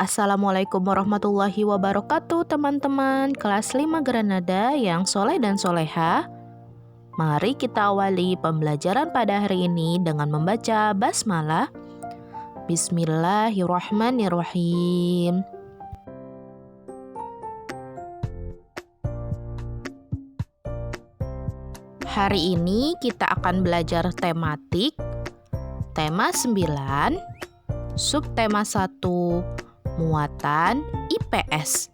Assalamualaikum warahmatullahi wabarakatuh teman-teman kelas 5 Granada yang soleh dan soleha. Mari kita awali pembelajaran pada hari ini dengan membaca basmalah. Bismillahirrahmanirrahim. Hari ini kita akan belajar tematik, tema 9, subtema 1, muatan IPS.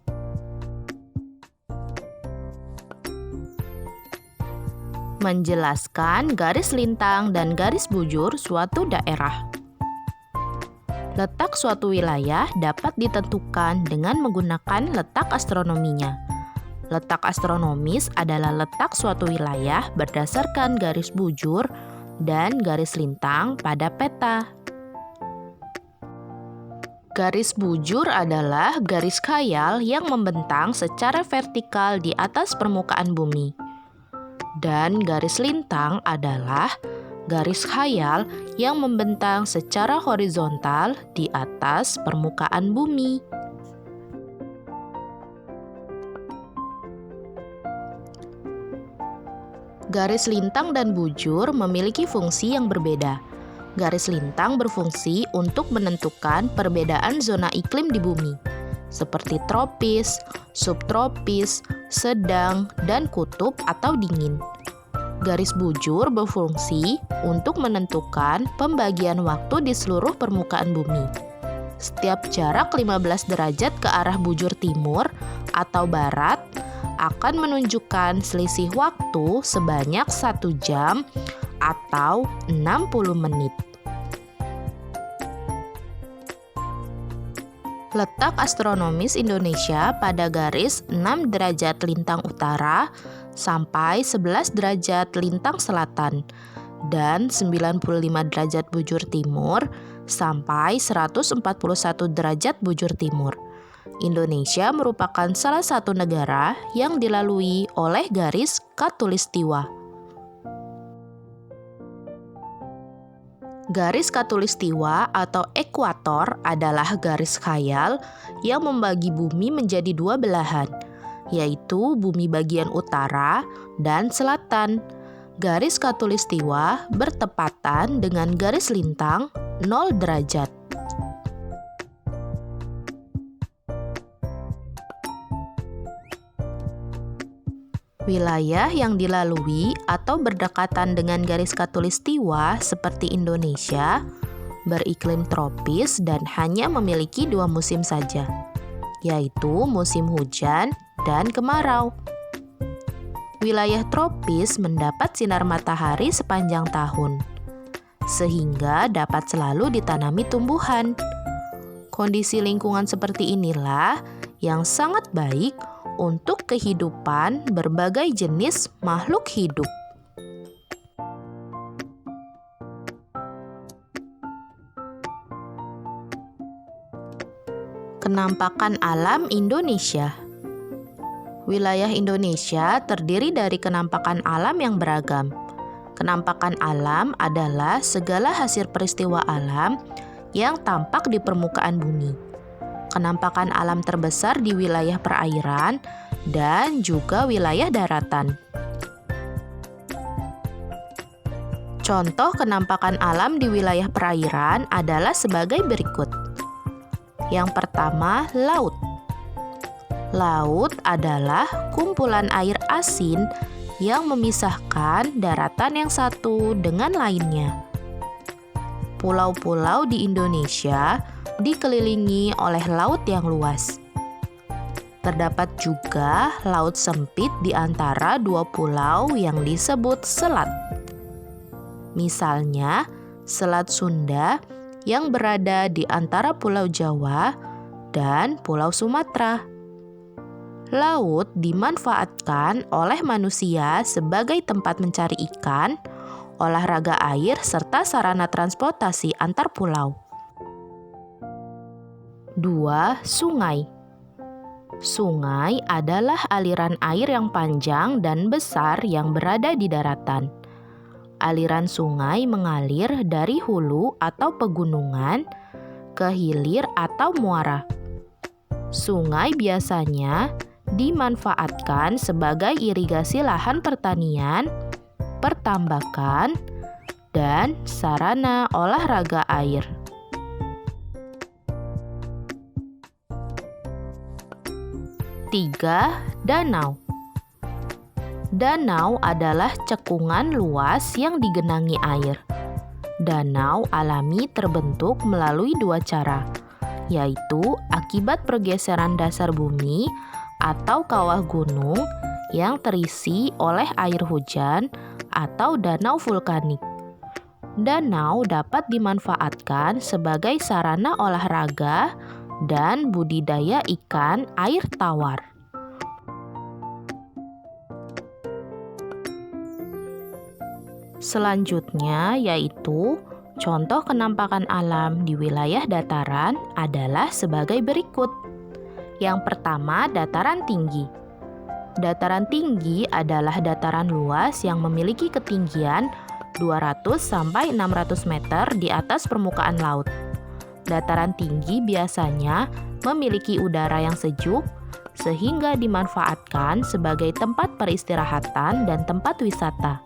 Menjelaskan garis lintang dan garis bujur suatu daerah. Letak suatu wilayah dapat ditentukan dengan menggunakan letak astronominya. Letak astronomis adalah letak suatu wilayah berdasarkan garis bujur dan garis lintang pada peta. Garis bujur adalah garis khayal yang membentang secara vertikal di atas permukaan bumi. Dan garis lintang adalah garis khayal yang membentang secara horizontal di atas permukaan bumi. Garis lintang dan bujur memiliki fungsi yang berbeda. Garis lintang berfungsi untuk menentukan perbedaan zona iklim di bumi, seperti tropis, subtropis, sedang, dan kutub atau dingin. Garis bujur berfungsi untuk menentukan pembagian waktu di seluruh permukaan bumi. Setiap jarak 15 derajat ke arah bujur timur atau barat akan menunjukkan selisih waktu sebanyak 1 jam atau 60 menit. Letak astronomis Indonesia pada garis 6 derajat lintang utara sampai 11 derajat lintang selatan dan 95 derajat bujur timur sampai 141 derajat bujur timur. Indonesia merupakan salah satu negara yang dilalui oleh garis khatulistiwa. Garis khatulistiwa atau ekuator adalah garis khayal yang membagi bumi menjadi dua belahan, yaitu bumi bagian utara dan selatan. Garis khatulistiwa bertepatan dengan garis lintang 0 derajat. Wilayah yang dilalui atau berdekatan dengan garis khatulistiwa seperti Indonesia beriklim tropis dan hanya memiliki 2 musim saja, yaitu musim hujan dan kemarau. Wilayah tropis mendapat sinar matahari sepanjang tahun, sehingga dapat selalu ditanami tumbuhan. Kondisi lingkungan seperti inilah yang sangat baik untuk kehidupan berbagai jenis makhluk hidup. Kenampakan alam Indonesia. Wilayah Indonesia terdiri dari kenampakan alam yang beragam. Kenampakan alam adalah segala hasil peristiwa alam yang tampak di permukaan bumi. Kenampakan alam terbesar di wilayah perairan dan juga wilayah daratan. Contoh kenampakan alam di wilayah perairan adalah sebagai berikut. Yang pertama, laut. Laut adalah kumpulan air asin yang memisahkan daratan yang satu dengan lainnya. Pulau-pulau di Indonesia dikelilingi oleh laut yang luas. Terdapat juga laut sempit di antara 2 pulau yang disebut selat. Misalnya, Selat Sunda yang berada di antara Pulau Jawa dan Pulau Sumatera. Laut dimanfaatkan oleh manusia sebagai tempat mencari ikan, olahraga air, serta sarana transportasi antar pulau. 2. Sungai. Sungai adalah aliran air yang panjang dan besar yang berada di daratan. Aliran sungai mengalir dari hulu atau pegunungan ke hilir atau muara. Sungai biasanya dimanfaatkan sebagai irigasi lahan pertanian, pertambakan, dan sarana olahraga air. Tiga, danau. Danau adalah cekungan luas yang digenangi air. Danau alami terbentuk melalui dua cara, yaitu akibat pergeseran dasar bumi atau kawah gunung yang terisi oleh air hujan atau danau vulkanik. Danau dapat dimanfaatkan sebagai sarana olahraga dan budidaya ikan air tawar. Selanjutnya yaitu contoh kenampakan alam di wilayah dataran adalah sebagai berikut. Yang pertama, dataran tinggi. Dataran tinggi adalah dataran luas yang memiliki ketinggian 200 sampai 600 meter di atas permukaan laut. Dataran tinggi biasanya memiliki udara yang sejuk sehingga dimanfaatkan sebagai tempat peristirahatan dan tempat wisata.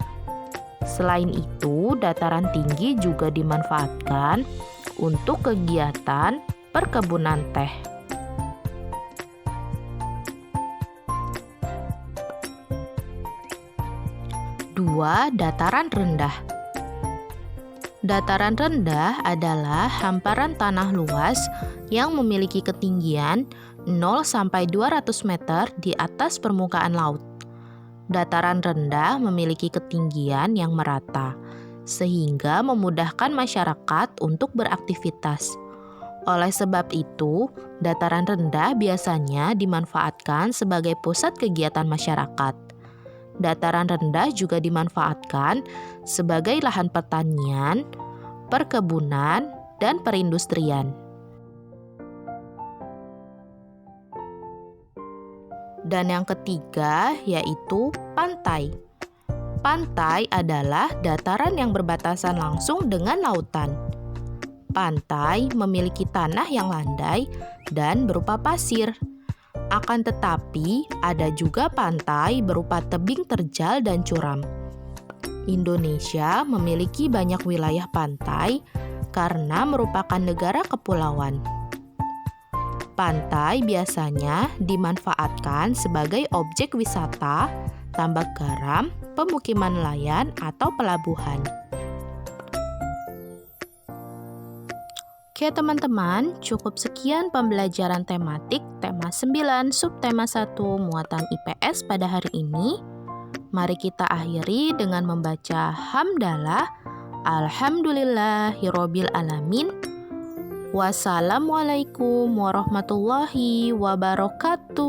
Selain itu, dataran tinggi juga dimanfaatkan untuk kegiatan perkebunan teh. Dua, dataran rendah. Dataran rendah adalah hamparan tanah luas yang memiliki ketinggian 0 sampai 200 meter di atas permukaan laut. Dataran rendah memiliki ketinggian yang merata, sehingga memudahkan masyarakat untuk beraktivitas. Oleh sebab itu, dataran rendah biasanya dimanfaatkan sebagai pusat kegiatan masyarakat. Dataran rendah juga dimanfaatkan sebagai lahan pertanian, perkebunan, dan perindustrian. Dan yang ketiga yaitu pantai. Pantai adalah dataran yang berbatasan langsung dengan lautan. Pantai memiliki tanah yang landai dan berupa pasir. Akan tetapi, ada juga pantai berupa tebing terjal dan curam. Indonesia memiliki banyak wilayah pantai karena merupakan negara kepulauan. Pantai biasanya dimanfaatkan sebagai objek wisata, tambak garam, pemukiman nelayan, atau pelabuhan. Oke teman-teman, cukup sekian pembelajaran tematik tema 9 subtema 1 muatan IPS pada hari ini. Mari kita akhiri dengan membaca hamdalah. Alhamdulillahirabbil alamin. Wassalamualaikum warahmatullahi wabarakatuh.